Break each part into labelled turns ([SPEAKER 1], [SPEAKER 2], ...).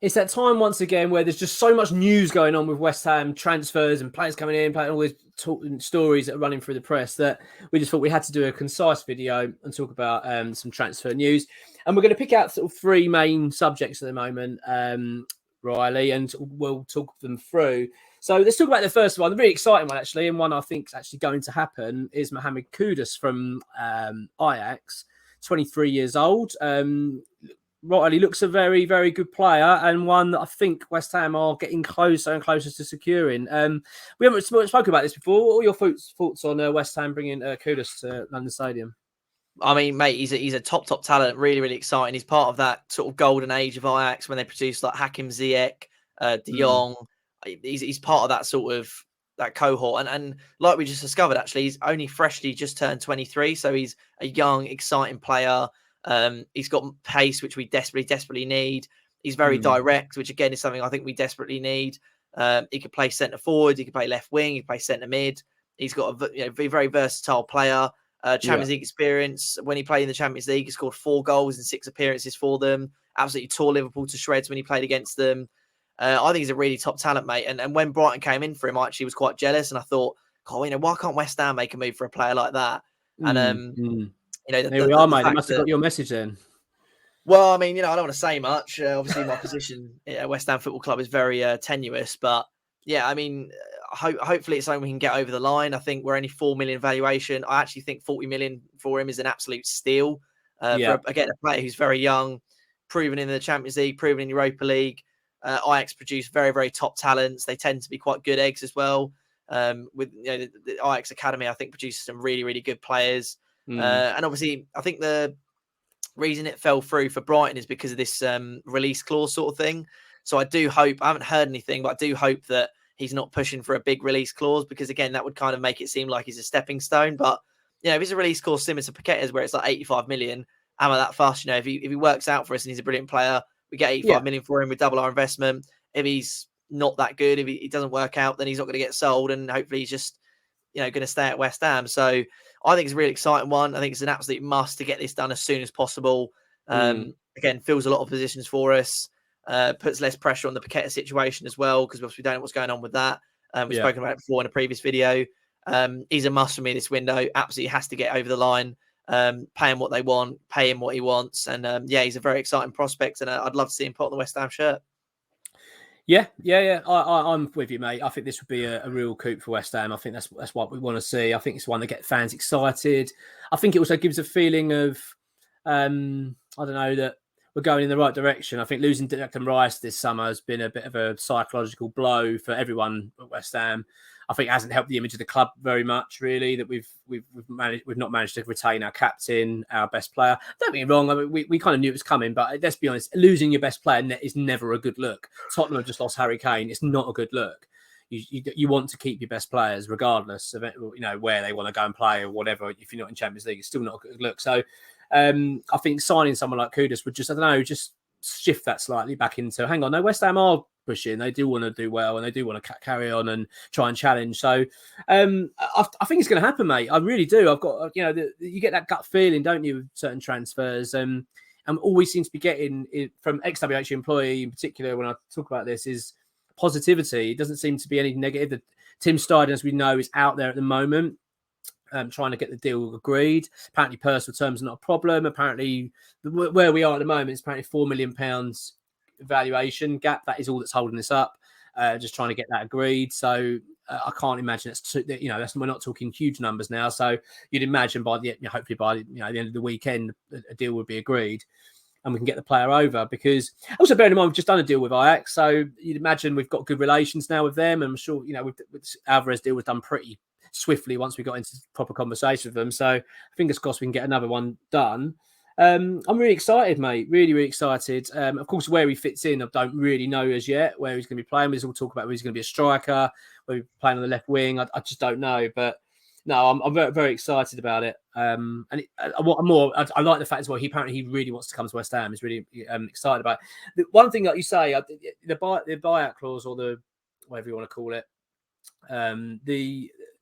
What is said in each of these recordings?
[SPEAKER 1] it's that time once again where there's just so much news going on with West Ham transfers and players coming in, playing all these stories that are running through the press that we just thought we had to do a concise video and talk about some transfer news. And we're going to pick out sort of three main subjects at the moment, Riley, and we'll talk them through. So let's talk about the first one, the really exciting one actually, and one I think is actually going to happen is Mohamed Kudus from Ajax, 23 years old. Riley looks a very, very good player and one that I think West Ham are getting closer and closer to securing. We haven't spoken about this before. What are your thoughts on West Ham bringing Kudus to London Stadium?
[SPEAKER 2] I mean, mate, he's a top talent. Really, really exciting. He's part of that sort of golden age of Ajax when they produced like Hakim Ziyech, De Jong. He's part of that sort of that cohort. And like we just discovered, actually, he's only freshly just turned 23. So he's a young, exciting player. He's got pace, which we desperately need. He's very direct, which again is something I think we desperately need. He can play centre forward, he can play left wing, he can play centre mid. He's got a very versatile player. Champions League experience. When he played in the Champions League, he scored 4 goals in 6 appearances for them. Absolutely tore Liverpool to shreds when he played against them. I think he's a really top talent, mate. And when Brighton came in for him, I actually was quite jealous, and I thought, God, why can't West Ham make a move for a player like that? And
[SPEAKER 1] there we are, mate. They must have got your message then.
[SPEAKER 2] Well, I mean, I don't want to say much. Obviously, my position at West Ham Football Club is very tenuous. But, yeah, I mean, hopefully it's something we can get over the line. I think we're only 4 million valuation. I actually think 40 million for him is an absolute steal. For, again, a player who's very young, proven in the Champions League, proven in Europa League. Ajax produce very, very top talents. They tend to be quite good eggs as well. With the Ajax Academy, I think, produces some really, really good players. And obviously, I think the reason it fell through for Brighton is because of this release clause sort of thing. So I do hope, I haven't heard anything, but I do hope that he's not pushing for a big release clause because, again, that would kind of make it seem like he's a stepping stone. But, if it's a release clause similar to Paqueta's where it's like 85 million, am I that fast? If he works out for us and he's a brilliant player, we get 85 million for him, we double our investment. If he's not that good, if he doesn't work out, then he's not going to get sold. And hopefully he's just, going to stay at West Ham. So I think it's a really exciting one. I think it's an absolute must to get this done as soon as possible. Again, fills a lot of positions for us, puts less pressure on the Paqueta situation as well, because we don't know what's going on with that. We've spoken about it before in a previous video. He's a must for me this window. Absolutely has to get over the line. Pay him what they want, pay him what he wants. And he's a very exciting prospect, and I'd love to see him put on the West Ham shirt.
[SPEAKER 1] Yeah. I'm with you, mate. I think this would be a real coup for West Ham. I think that's what we want to see. I think it's one that gets fans excited. I think it also gives a feeling of, I don't know, that we're going in the right direction. I think losing Declan Rice this summer has been a bit of a psychological blow for everyone at West Ham. I think it hasn't helped the image of the club very much, really, that we've not managed to retain our captain, our best player. Don't get me wrong, I mean, we kind of knew it was coming, but let's be honest, losing your best player is never a good look. Tottenham have just lost Harry Kane. It's not a good look. You want to keep your best players, regardless of where they want to go and play or whatever. If you're not in Champions League, it's still not a good look. So I think signing someone like Kudus would just shift that slightly back into, hang on, no, West Ham are pushing. They do want to do well and they do want to carry on and try and challenge. So I think it's going to happen, mate. I really do. I've got, you get that gut feeling, don't you, with certain transfers. And always seems to be getting it from ex-WH employee in particular, when I talk about this, is positivity. It doesn't seem to be anything negative. Tim Steidten, as we know, is out there at the moment. Trying to get the deal agreed. Apparently personal terms are not a problem. Apparently where we are at the moment is apparently £4 million valuation gap. That is all that's holding this up. Just trying to get that agreed. So I can't imagine we're not talking huge numbers now. So you'd imagine hopefully by the end of the weekend, a deal would be agreed and we can get the player over. Because also bearing in mind, we've just done a deal with Ajax. So you'd imagine we've got good relations now with them. I'm sure, with Alvarez deal was done pretty swiftly once we got into proper conversation with them. So fingers crossed we can get another one done. I'm really excited, mate. Really, really excited. Of course, where he fits in, I don't really know as yet where he's going to be playing. We'll talk about whether he's going to be a striker, whether he's playing on the left wing. I just don't know. But no, I'm very, very excited about it. I like the fact as well, he really wants to come to West Ham. He's really excited about it. One thing that you say, the buyout clause, or the whatever you want to call it,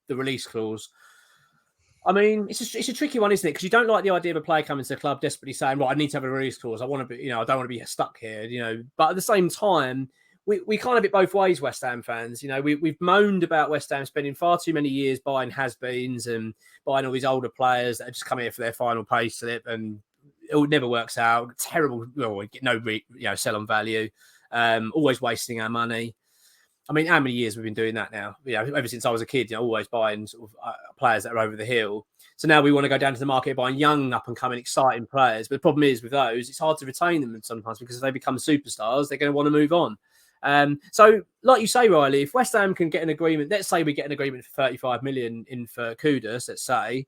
[SPEAKER 1] the release clause. I mean, it's a tricky one, isn't it? Because you don't like the idea of a player coming to the club desperately saying, "Right, I need to have a release clause. I want to be, I don't want to be stuck here." But at the same time, we kind of it both ways, West Ham fans. We've moaned about West Ham spending far too many years buying has-beens and buying all these older players that just come here for their final pay slip, and it never works out. Terrible. Well, we get no sell on value. Always wasting our money. I mean, how many years we've been doing that now? Ever since I was a kid, always buying sort of players that are over the hill. So now we want to go down to the market buying young, up and coming, exciting players. But the problem is with those, it's hard to retain them sometimes because if they become superstars, they're going to want to move on. So, like you say, Riley, if West Ham can get an agreement, let's say we get an agreement for 35 million in for Kudus, let's say,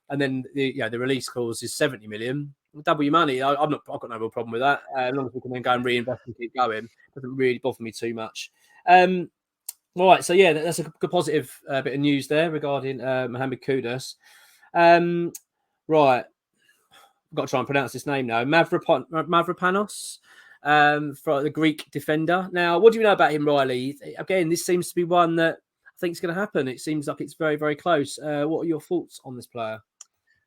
[SPEAKER 1] and then the release clause is 70 million, double your money. I've got no real problem with that. As long as we can then go and reinvest and keep going, it doesn't really bother me too much. Right, so yeah, that's a good positive bit of news there regarding Mohamed Kudus. Right, I've got to try and pronounce this name now. Mavropanos, for the Greek defender. Now, what do you know about him, Riley? Again, this seems to be one that I think is going to happen. It seems like it's very, very close. What are your thoughts on this player?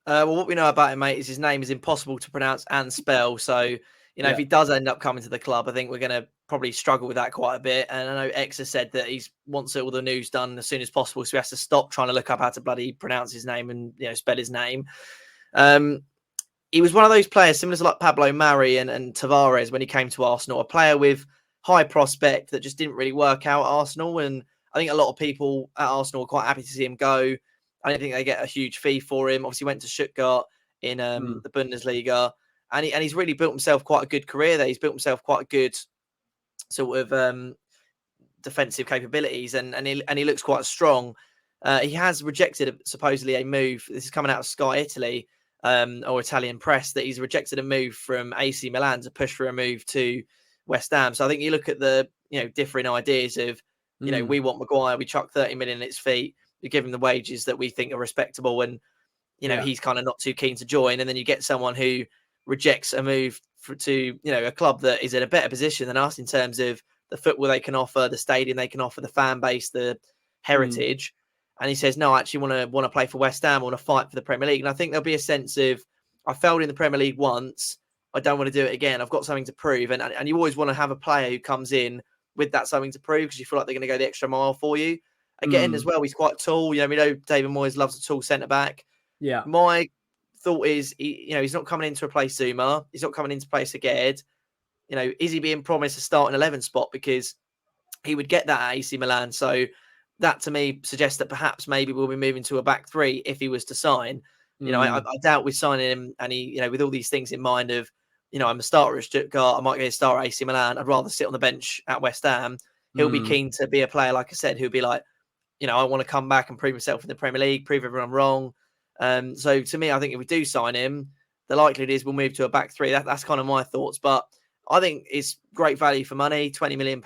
[SPEAKER 2] Well, what we know about him, mate, is his name is impossible to pronounce and spell. So, if he does end up coming to the club, I think we're going to probably struggle with that quite a bit. And I know X has said that he wants all the news done as soon as possible. So he has to stop trying to look up how to bloody pronounce his name and, spell his name. He was one of those players similar to like Pablo Mari and Tavares when he came to Arsenal, a player with high prospect that just didn't really work out at Arsenal. And I think a lot of people at Arsenal are quite happy to see him go. I don't think they get a huge fee for him. Obviously, went to Stuttgart in the Bundesliga, and he's really built himself quite a good career there. He's built himself quite a good sort of defensive capabilities, and he looks quite strong. He has rejected supposedly a move. This is coming out of Sky Italy or Italian press that he's rejected a move from AC Milan to push for a move to West Ham. So I think you look at the differing ideas of we want Maguire, we chuck 30 million at his feet. You give him the wages that we think are respectable, and he's kind of not too keen to join. And then you get someone who rejects a move to a club that is in a better position than us in terms of the football they can offer, the stadium they can offer, the fan base, the heritage. And he says, "No, I actually want to play for West Ham. I want to fight for the Premier League." And I think there'll be a sense of, I failed in the Premier League once. I don't want to do it again. I've got something to prove. And you always want to have a player who comes in with that something to prove because you feel like they're going to go the extra mile for you. Again, as well, he's quite tall. We know David Moyes loves a tall centre back.
[SPEAKER 1] Yeah.
[SPEAKER 2] My thought is, he's not coming in to replace Zuma. He's not coming in to replace Aged. Is he being promised a starting 11 spot because he would get that at AC Milan? So that to me suggests that perhaps maybe we'll be moving to a back three if he was to sign. I doubt we're signing him, and he, with all these things in mind of, I'm a starter at Stuttgart. I might get a star at AC Milan. I'd rather sit on the bench at West Ham. He'll be keen to be a player, like I said, who'll be like, I want to come back and prove myself in the Premier League, prove everyone wrong. So to me, I think if we do sign him, the likelihood is we'll move to a back three. That's kind of my thoughts. But I think it's great value for money, £20 million,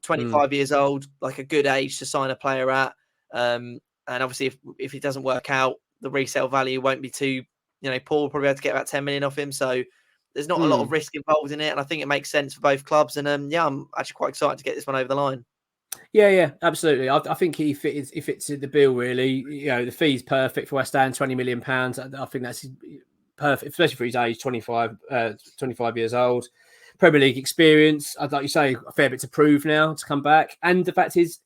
[SPEAKER 2] 25 years old, like a good age to sign a player at. And obviously, if it doesn't work out, the resale value won't be too, poor. We'll probably have to get about 10 million off him. So there's not a lot of risk involved in it. And I think it makes sense for both clubs. And I'm actually quite excited to get this one over the line.
[SPEAKER 1] Yeah, absolutely. I think he fits in the bill, really. The fee's perfect for West Ham, £20 million. I think that's perfect, especially for his age, 25 years old. Premier League experience. I'd like you say, a fair bit to prove now to come back. And the fact is,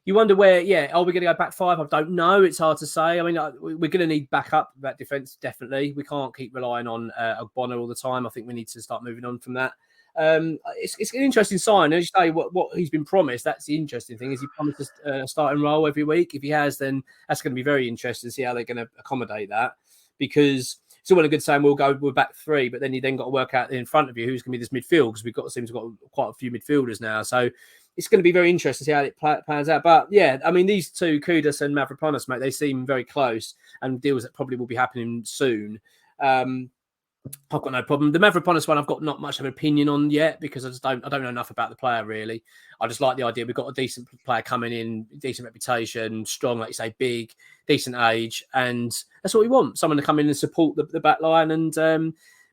[SPEAKER 1] you wonder where, are we going to go back five? I don't know. It's hard to say. I mean, we're going to need backup, that defence, definitely. We can't keep relying on Ogbonna all the time. I think we need to start moving on from that. It's an interesting sign. As you say, what he's been promised, that's the interesting thing. Is he promised a starting role every week? If he has, then that's going to be very interesting to see how they're going to accommodate that. Because it's all well and good saying we're back three, but then you then got to work out in front of you who's going to be this midfield, because seems to have got quite a few midfielders now. So it's going to be very interesting to see how it plans out. But yeah, I mean, these two, Kudus and Mavropanos, mate, they seem very close, and deals that probably will be happening soon. I've got no problem. The Mavropanos one, I've got not much of an opinion on yet, because I don't know enough about the player, really. I just like the idea we've got a decent player coming in, decent reputation, strong, like you say, big, decent age, and that's what we want. Someone to come in and support the back line and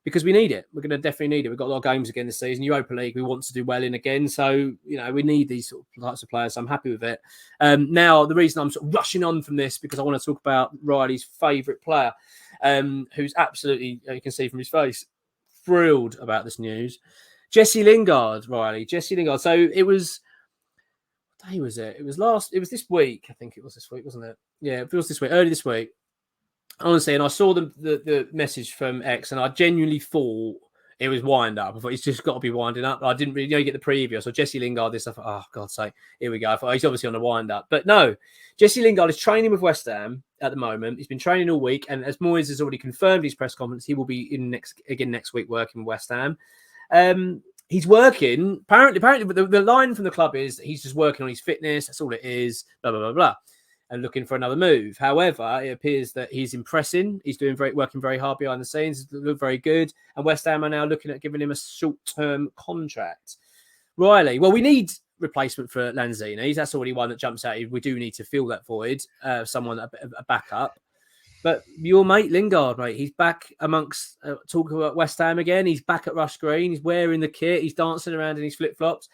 [SPEAKER 1] because we need it. We're going to definitely need it. We've got a lot of games again this season. Europa League, we want to do well in again. So, we need these sort of types of players. So I'm happy with it. Now, the reason I'm sort of rushing on from this, because I want to talk about Riley's favourite player, who's absolutely, you can see from his face, thrilled about this news. Jesse Lingard, Riley. Jesse Lingard. So it was, what day was it? It was this week. I think it was this week, wasn't it? Yeah, it was this week, early this week. Honestly, and I saw the message from X, and I genuinely thought it was wind up. I thought he's just got to be winding up. I didn't really get the preview. I saw Jesse Lingard this. I thought, oh, God's sake, here we go. I thought, he's obviously on the wind up. But no, Jesse Lingard is training with West Ham at the moment. He's been training all week. And as Moyes has already confirmed his press conference, he will be in next week working with West Ham. He's working. Apparently, the line from the club is he's just working on his fitness. That's all it is, blah, blah, blah, blah. And looking for another move. However, it appears that he's impressing. He's working very hard behind the scenes. Look very good. And West Ham are now looking at giving him a short-term contract. Riley, well, we need replacement for Lanzini. That's already one that jumps out. We do need to fill that void. Someone, a backup. But your mate Lingard, mate, he's back amongst talking about West Ham again. He's back at Rush Green. He's wearing the kit. He's dancing around in his flip-flops.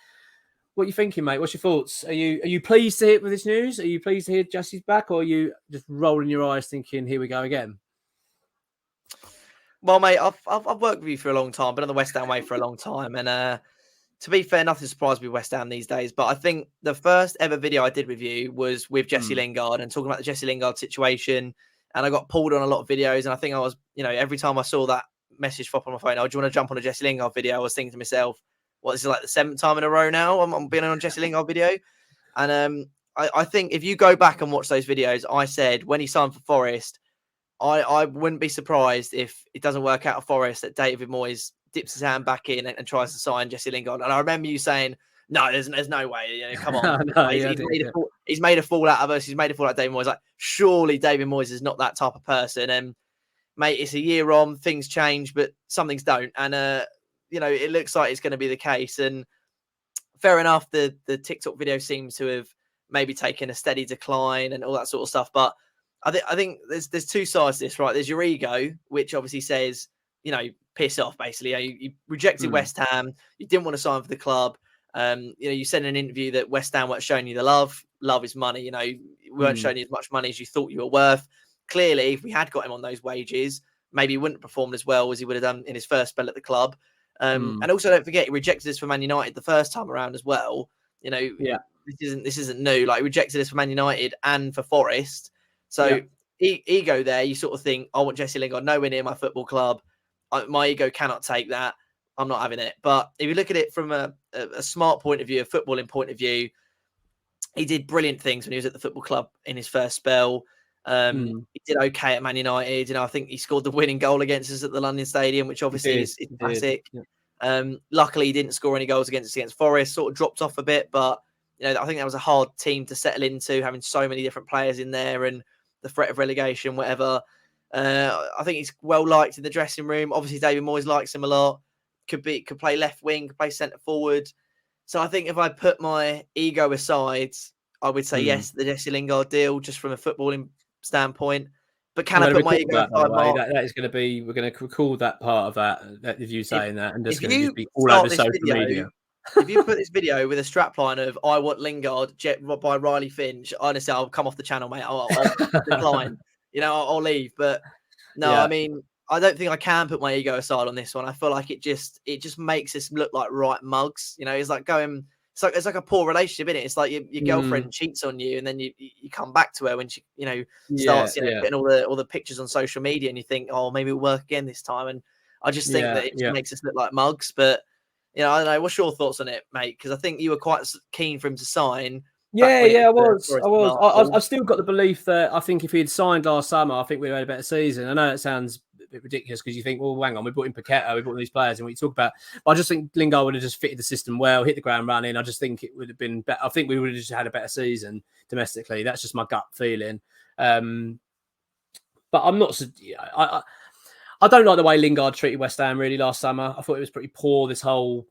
[SPEAKER 1] What are you thinking, mate? What's your thoughts? Are you pleased to hear with this news? Are you pleased to hear Jesse's back, or are you just rolling your eyes thinking, here we go again?
[SPEAKER 2] Well, mate, I've worked with you for a long time, been on the West Ham way for a long time. And to be fair, nothing surprised me with West Ham these days. But I think the first ever video I did with you was with Jesse Lingard and talking about the Jesse Lingard situation. And I got pulled on a lot of videos. And I think I was, every time I saw that message pop on my phone, oh, do you want to jump on a Jesse Lingard video? I was thinking to myself, this is like the 7th time in a row now I'm being on Jesse Lingard video. And I think if you go back and watch those videos, I said when he signed for Forest, I wouldn't be surprised if it doesn't work out at Forest that David Moyes dips his hand back in and tries to sign Jesse Lingard. And I remember you saying, no, there's no way. Come on.
[SPEAKER 1] No,
[SPEAKER 2] he's made a fool out of us. He's made a fool out of David Moyes. Like, surely David Moyes is not that type of person. And mate, it's a year on, things change, but some things don't. And it looks like it's going to be the case. And fair enough, the TikTok video seems to have maybe taken a steady decline and all that sort of stuff. But I think there's two sides to this, right? There's your ego, which obviously says, piss off, basically. You rejected West Ham. You didn't want to sign for the club. You said in an interview that West Ham weren't showing you the love. Love is money. You weren't showing you as much money as you thought you were worth. Clearly, if we had got him on those wages, maybe he wouldn't have performed as well as he would have done in his first spell at the club. And also, don't forget, he rejected us for Man United the first time around as well. This isn't new. Like, he rejected us for Man United and for Forest. So ego there, you sort of think, I want Jesse Lingard nowhere near my football club. My ego cannot take that. I'm not having it. But if you look at it from a smart point of view, a footballing point of view, he did brilliant things when he was at the football club in his first spell. He did okay at Man United. I think he scored the winning goal against us at the London Stadium, which obviously is classic. Yeah. Luckily, he didn't score any goals against Forest. Sort of dropped off a bit, but I think that was a hard team to settle into, having so many different players in there and the threat of relegation, whatever. I think he's well liked in the dressing room. Obviously, David Moyes likes him a lot. Could play left wing, could play centre forward. So I think if I put my ego aside, I would say yes, the Jesse Lingard deal, just from a footballing standpoint. But can I put my ego aside?
[SPEAKER 1] That is going to be, we're going to record that part of that if you saying that, and just going to be all over social media.
[SPEAKER 2] If you put this video with a strapline of "I want Lingard" by Riley Finch, honestly, I'll come off the channel, mate. I'll decline. I'll leave. But no, I mean, I don't think I can put my ego aside on this one. I feel like it just makes us look like right mugs. It's like going. It's like a poor relationship, isn't it? It's like your girlfriend cheats on you, and then you come back to her when she starts putting all the pictures on social media, and you think, oh, maybe it'll work again this time. And I just think that it makes us look like mugs. But I don't know. What's your thoughts on it, mate? Because I think you were quite keen for him to sign.
[SPEAKER 1] I was. I've still got the belief that I think if he had signed last summer, I think we'd have had a better season. I know it sounds a bit ridiculous because you think, well, hang on, we brought in Paqueta, we brought in these players, and we talk about. But I just think Lingard would have just fitted the system well, hit the ground running. I just think it would have been better. I think we would have just had a better season domestically. That's just my gut feeling. But I'm not. I don't like the way Lingard treated West Ham really last summer. I thought it was pretty poor. This whole,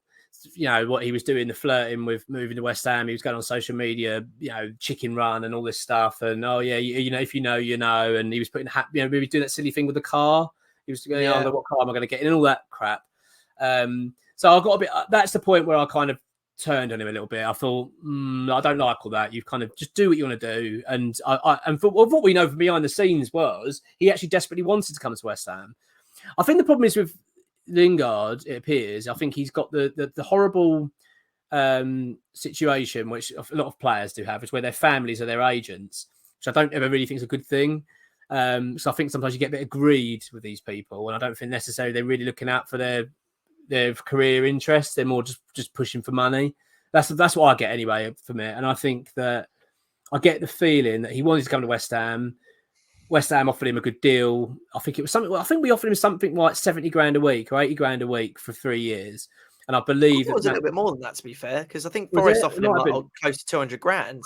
[SPEAKER 1] what he was doing, the flirting with moving to West Ham. He was going on social media, chicken run and all this stuff. And if you know, you know. And he was putting we were doing that silly thing with the car. He was going, oh, what car am I going to get in, and all that crap. So I got a bit. That's the point where I kind of turned on him a little bit. I thought, I don't like all that. You kind of just do what you want to do. And what we know from behind the scenes was he actually desperately wanted to come to West Ham. I think the problem is with Lingard, it appears, I think he's got the horrible situation, which a lot of players do have, is where their families are their agents, which I don't ever really think is a good thing. So I think sometimes you get a bit of greed with these people, and I don't think necessarily they're really looking out for their career interests. They're more just pushing for money. That's what I get anyway from it. And I think that I get the feeling that he wanted to come to West Ham. West Ham offered him a good deal. I think it was something. I think we offered him something like 70 grand a week or 80 grand a week for 3 years. And I believe
[SPEAKER 2] it was a little bit more than that, to be fair, because I think Forest offered him close to 200 grand.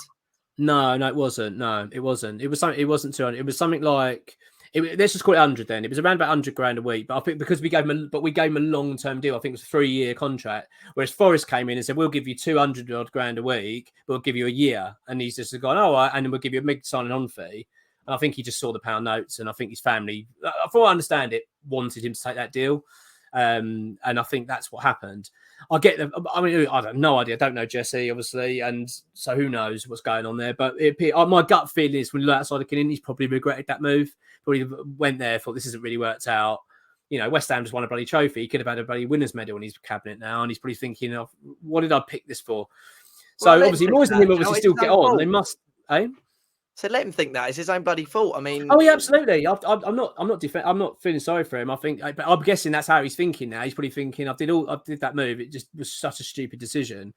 [SPEAKER 1] No, it wasn't. No, it wasn't. It was something. It wasn't 200. It was something like. Let's just call it 100 then. It was around about 100 grand a week. But I think because we gave him a long-term deal. I think it was a 3-year contract. Whereas Forest came in and said, we'll give you 200 odd grand a week, but we'll give you a year. And he's just gone, all right, and then we'll give you a big signing on fee. And I think he just saw the pound notes, and I think his family, from what I understand it, wanted him to take that deal. And I think that's what happened. I have no idea. I don't know Jesse, obviously, and so who knows what's going on there. But my gut feeling is when you look outside of Kinnin, he's probably regretted that move. Probably went there, thought this hasn't really worked out. You know, West Ham just won a bloody trophy. He could have had a bloody winner's medal in his cabinet now, and he's probably thinking of, what did I pick this for? So obviously, Moyes and him obviously still get on. They must, eh?
[SPEAKER 2] So let him think that it's his own bloody fault. I mean,
[SPEAKER 1] oh yeah, absolutely. I'm not feeling sorry for him. I think, but I'm guessing that's how he's thinking now. He's probably thinking, I did that move. It just was such a stupid decision.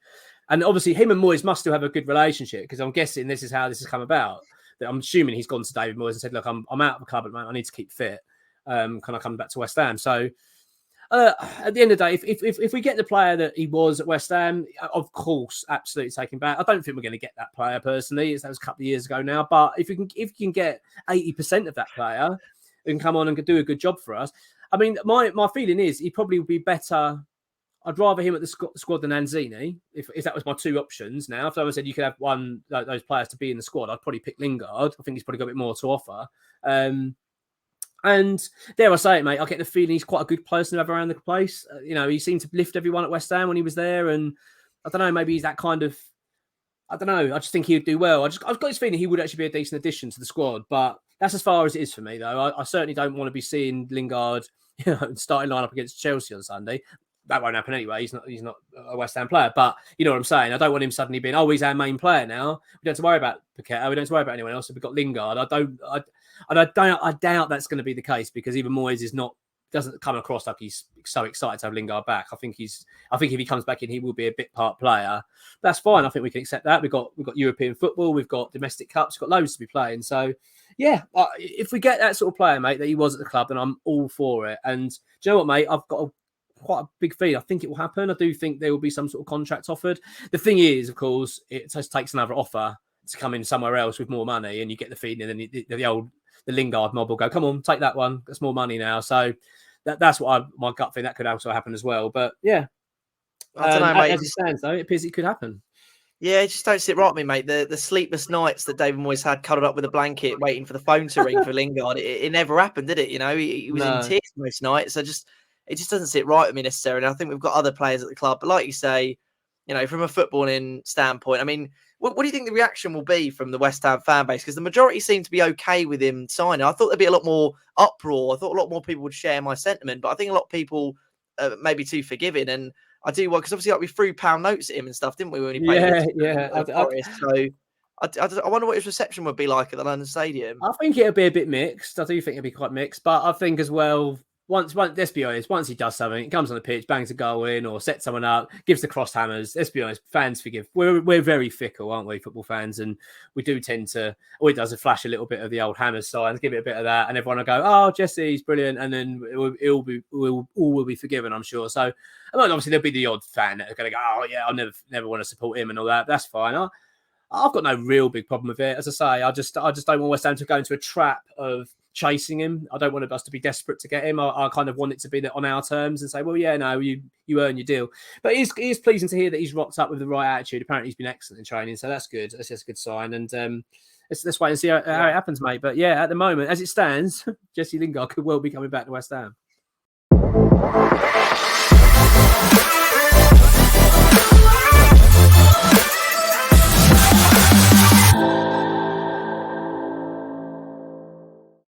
[SPEAKER 1] And obviously, him and Moyes must still have a good relationship, because I'm guessing this is how this has come about. That I'm assuming he's gone to David Moyes and said, look, I'm out of the club at the moment. I need to keep fit. Can I come back to West Ham? So at the end of the day, if we get the player that he was at West Ham, of course, absolutely taking back. I don't think we're going to get that player personally. That was a couple of years ago now. But if you can get 80% of that player and come on and do a good job for us, I mean, my feeling is he probably would be better. I'd rather him at the squad than Anzini, if that was my two options. Now, if someone said you could have one those players to be in the squad, I'd probably pick Lingard. I think he's probably got a bit more to offer. And dare I say it, mate, I get the feeling he's quite a good person to have around the place. He seemed to lift everyone at West Ham when he was there. And I don't know, maybe he's that kind of, I don't know. I just think he would do well. I've got this feeling he would actually be a decent addition to the squad. But that's as far as it is for me, though. I certainly don't want to be seeing Lingard, starting line up against Chelsea on Sunday. That won't happen anyway. He's not a West Ham player. But you know what I'm saying? I don't want him suddenly being, he's our main player now. We don't have to worry about Paqueta. We don't have to worry about anyone else. If we've got Lingard, I doubt that's going to be the case, because even Moyes doesn't come across like he's so excited to have Lingard back. I think if he comes back in, he will be a bit part player. That's fine. I think we can accept that. We've got European football. We've got domestic cups. We've got loads to be playing. So yeah, if we get that sort of player, mate, that he was at the club, then I'm all for it. And do you know what, mate? I've got quite a big feeling. I think it will happen. I do think there will be some sort of contract offered. The thing is, of course, it just takes another offer to come in somewhere else with more money, and you get the feeling, and then the Lingard mob will go, come on, take that one. That's more money now. So that's what my gut feeling, that could also happen as well. But yeah,
[SPEAKER 2] I don't know, mate.
[SPEAKER 1] As it stands, though, it appears it could happen.
[SPEAKER 2] Yeah, it just don't sit right with me, mate. The sleepless nights that David Moyes had cuddled up with a blanket waiting for the phone to ring for Lingard, it never happened, did it? He was in tears most nights. So it just doesn't sit right with me necessarily. And I think we've got other players at the club. But like you say, from a footballing standpoint, I mean, what do you think the reaction will be from the West Ham fan base? Because the majority seem to be okay with him signing. I thought there'd be a lot more uproar. I thought a lot more people would share my sentiment. But I think a lot of people may be too forgiving. And I do because obviously we threw pound notes at him and stuff, didn't we, when he played? So I wonder what his reception would be like at the London Stadium.
[SPEAKER 1] I think it'll be a bit mixed. I do think it'll be quite mixed. But I think as well, once let's be honest, once he does something, he comes on the pitch, bangs a goal in, or sets someone up, gives the cross hammers. Let's be honest, fans forgive. We're very fickle, aren't we, football fans? And we do tend to, all it does is flash a little bit of the old hammers signs, give it a bit of that, and everyone will go, "Oh, Jesse's brilliant," and then we'll all be forgiven, I'm sure. So, obviously there'll be the odd fan that's going to go, "Oh yeah, I'll never want to support him," and all that. That's fine. I've got no real big problem with it. As I say, I just don't want West Ham to go into a trap of chasing him. I don't want us to be desperate to get him. I kind of want it to be on our terms and say, well, yeah, no, you earn your deal. But it is pleasing to hear that he's rocked up with the right attitude. Apparently he's been excellent in training, so that's good. That's just a good sign. And let's wait and see how it happens, mate. But yeah, at the moment, as it stands, Jesse Lingard could well be coming back to West Ham. Bye.